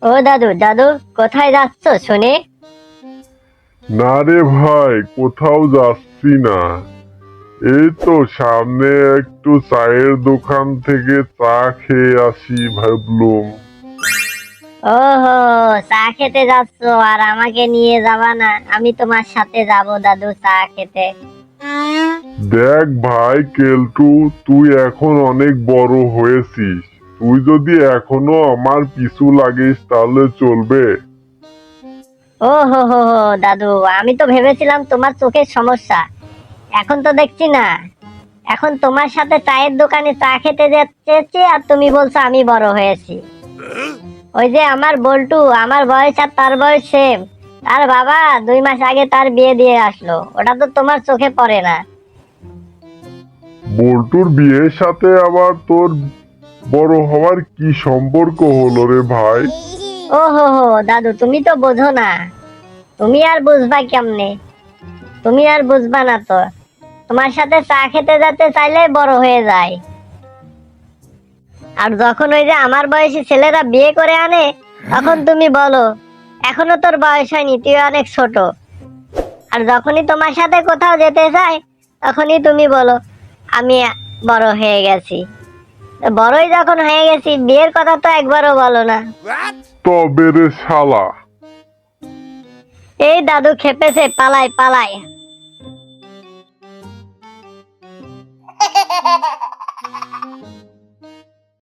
ও দাদু দাদু, কোথায় যাচ্ছ শুনি? না রে ভাই, কোথাও যাচ্ছি না। এই তো সামনে একটু চায়ের দোকান থেকে চা খেয়ে আসি ভাবলুম। ওহো, চা খেতে যাচ্ছ আর আমাকে নিয়ে যাবা না? আমি তোমার সাথে যাব দাদু চা খেতে। দেখ ভাই কেলটু, তুই এখন অনেক বড় হয়েছিস। তুই যদি এখনো আমার পিছু লাগিস তাহলে চলবে? ও হো হো হো দাদু, আমি তো ভেবেছিলাম তোমার চোখের সমস্যা। এখন তো দেখছি না। এখন তোমার সাথে চায়ের দোকানে চা খেতে যাচ্ছে আর তুমি বলছো আমি বড় হয়েছি। ওই যে আমার বল্টু, আমার বয়স আর তার বয়স সেম। তার বাবা 2 মাস আগে তার বিয়ে দিয়ে আসলো, ওটা তো তোমার চোখে পড়ে না। বল্টুর বিয়ের সাথে আবার তোর বড় হওয়ার কি সম্পর্ক হলো রে ভাই? ও হো হো দাদু, তুমি তো বোঝো না। তুমি আর বুঝবা কেমনে? তুমি আর বুঝবা না তো। তোমার সাথে চা খেতে যেতে চাইলে বড় হয়ে যায়। আর যখন ওই যে আমার বয়সী ছেলেরা বিয়ে করে আনে, তখন তুমি বলো এখনো তোর বয়স হয়নি, তুই অনেক ছোট। আর যখনই তোমার সাথে কোথাও যেতে চাই, তখনই তুমি বলো আমি বড় হয়ে গেছি। তো বড়ই যখন হয়ে গেছি, বিয়ের কথা তো একবারও বলো না। তবে রে শালা। এই দাদু খেপেছে, পালাই পালাই।